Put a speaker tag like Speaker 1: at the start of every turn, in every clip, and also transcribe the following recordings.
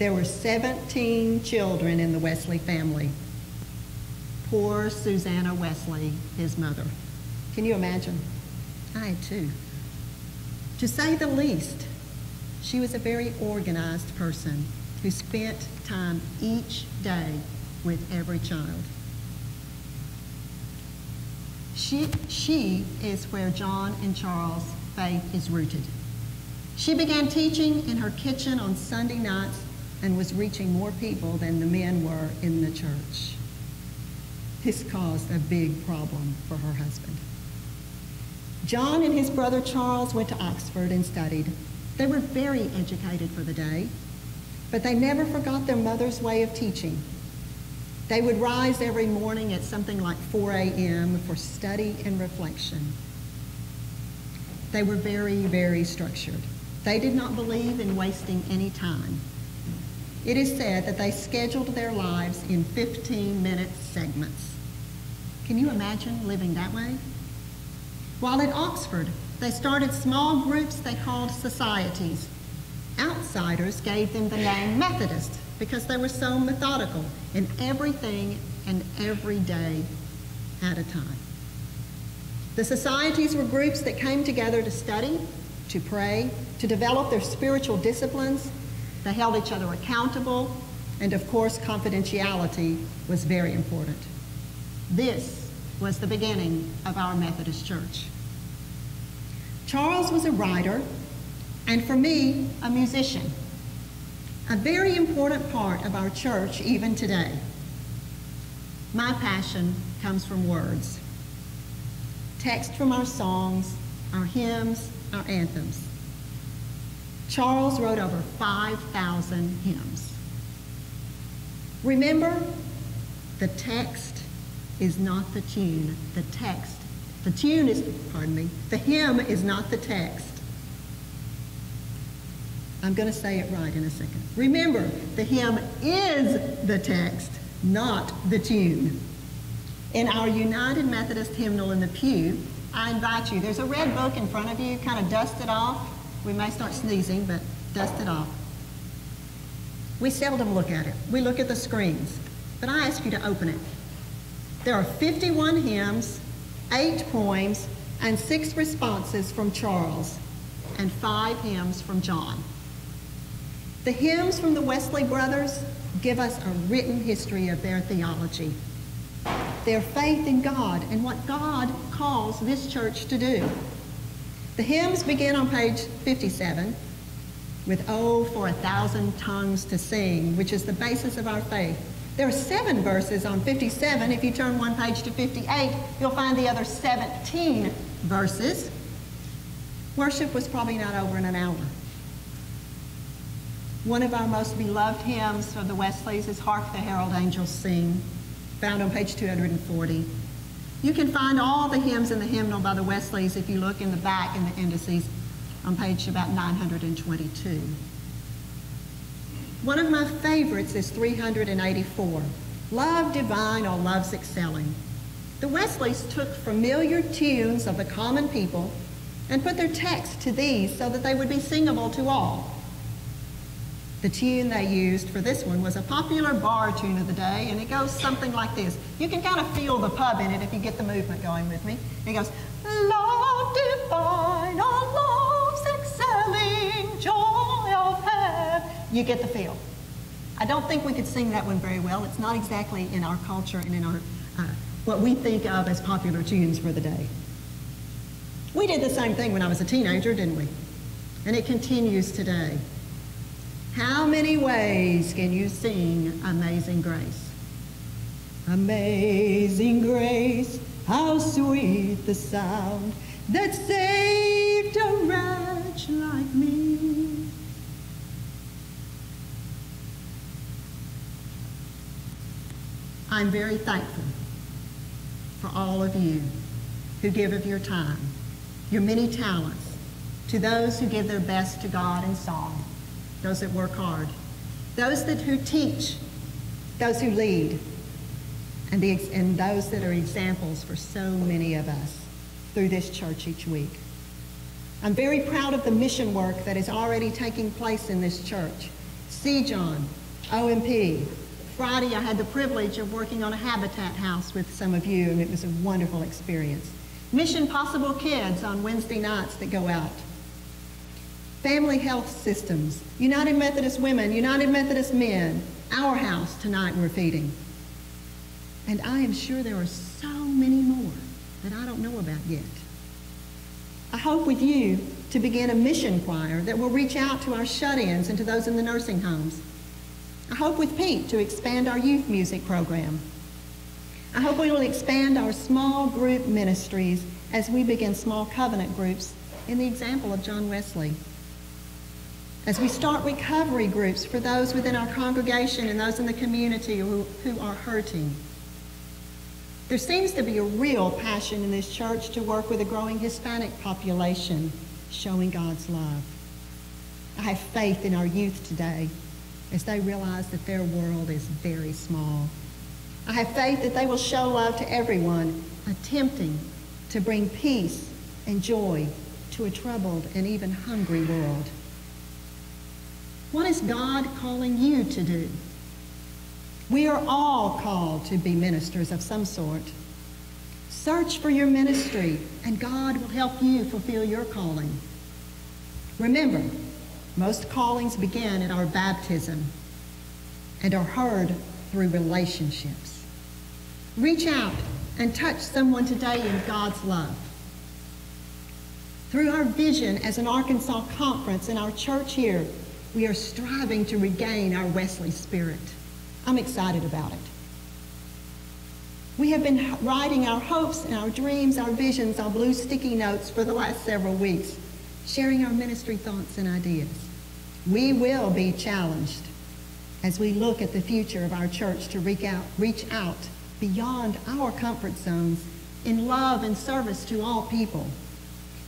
Speaker 1: There were 17 children in the Wesley family. Poor Susanna Wesley, his mother. Can you imagine? I had two. To say the least, she was a very organized person who spent time each day with every child. She is where John and Charles' faith is rooted. She began teaching in her kitchen on Sunday nights and was reaching more people than the men were in the church. This caused a big problem for her husband. John and his brother Charles went to Oxford and studied. They were very educated for the day, but they never forgot their mother's way of teaching. They would rise every morning at something like 4 a.m. for study and reflection. They were very, very structured. They did not believe in wasting any time. It is said that they scheduled their lives in 15-minute segments. Can you imagine living that way? While at Oxford, they started small groups they called societies. Outsiders gave them the name Methodist because they were so methodical in everything and every day at a time. The societies were groups that came together to study, to pray, to develop their spiritual disciplines. They held each other accountable, and of course, confidentiality was very important. This was the beginning of our Methodist Church. Charles was a writer, and for me, a musician. A very important part of our church even today. My passion comes from words. Text from our songs, our hymns, our anthems. Charles wrote over 5,000 hymns. Remember, the text is not the tune. The hymn is not the text. I'm going to say it right in a second. Remember, the hymn is the text, not the tune. In our United Methodist hymnal in the pew, I invite you, there's a red book in front of you, kind of dust it off. We may start sneezing, but dust it off. We seldom look at it. We look at the screens, but I ask you to open it. There are 51 hymns, 8 poems, and 6 responses from Charles, and 5 hymns from John. The hymns from the Wesley brothers give us a written history of their theology, their faith in God, and what God calls this church to do. The hymns begin on page 57 with "Oh, for 1,000 tongues to sing," which is the basis of our faith. There are 7 verses on 57. If you turn one page to 58, you'll find the other 17 verses. Worship was probably not over in an hour. One of our most beloved hymns of the Wesleys is "Hark the Herald Angels Sing," found on page 240. You can find all the hymns in the hymnal by the Wesleys if you look in the back in the indices on page about 922. One of my favorites is 384, "Love Divine, O Love's Excelling." The Wesleys took familiar tunes of the common people and put their text to these so that they would be singable to all. The tune they used for this one was a popular bar tune of the day, and it goes something like this. You can kind of feel the pub in it if you get the movement going with me. It goes, "Love divine, all love's excelling, joy of heaven." You get the feel. I don't think we could sing that one very well. It's not exactly in our culture and in our what we think of as popular tunes for the day. We did the same thing when I was a teenager, didn't we? And it continues today. How many ways can you sing Amazing Grace? Amazing grace, how sweet the sound that saved a wretch like me. I'm very thankful for all of you who give of your time, your many talents, to those who give their best to God in song, those that work hard, those who teach, those who lead, and those that are examples for so many of us through this church each week. I'm very proud of the mission work that is already taking place in this church. See John, OMP. Friday, I had the privilege of working on a habitat house with some of you, and it was a wonderful experience. Mission Possible Kids on Wednesday nights that go out. Family Health Systems, United Methodist Women, United Methodist Men, Our House tonight we're feeding. And I am sure there are so many more that I don't know about yet. I hope with you to begin a mission choir that will reach out to our shut-ins and to those in the nursing homes. I hope with Pete to expand our youth music program. I hope we will expand our small group ministries as we begin small covenant groups in the example of John Wesley. As we start recovery groups for those within our congregation and those in the community who are hurting. There seems to be a real passion in this church to work with a growing Hispanic population, showing God's love. I have faith in our youth today as they realize that their world is very small. I have faith that they will show love to everyone, attempting to bring peace and joy to a troubled and even hungry world. What is God calling you to do? We are all called to be ministers of some sort. Search for your ministry, and God will help you fulfill your calling. Remember, most callings begin at our baptism and are heard through relationships. Reach out and touch someone today in God's love. Through our vision as an Arkansas conference in our church here, we are striving to regain our Wesley spirit. I'm excited about it. We have been writing our hopes and our dreams, our visions on blue sticky notes for the last several weeks, sharing our ministry thoughts and ideas. We will be challenged as we look at the future of our church to reach out beyond our comfort zones in love and service to all people,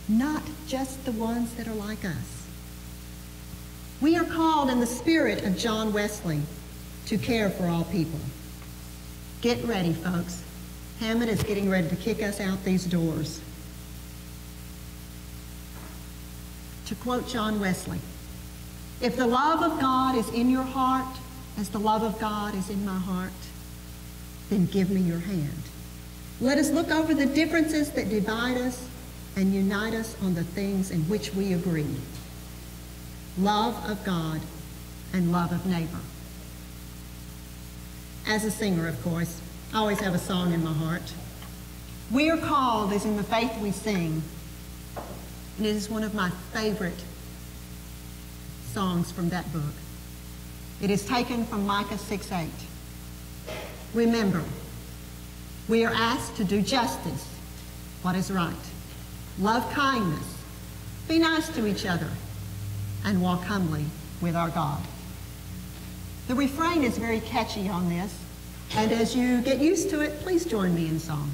Speaker 1: not just the ones that are like us. We are called in the spirit of John Wesley to care for all people. Get ready, folks. Hammond is getting ready to kick us out these doors. To quote John Wesley, if the love of God is in your heart as the love of God is in my heart, then give me your hand. Let us look over the differences that divide us and unite us on the things in which we agree. Love of God and love of neighbor. As a singer, of course, I always have a song in my heart. We are called as in the faith we sing, and it is one of my favorite songs from that book. It is taken from Micah 6:8. Remember, we are asked to do justice, what is right, love kindness, be nice to each other, and walk humbly with our God. The refrain is very catchy on this, and as you get used to it, please join me in song.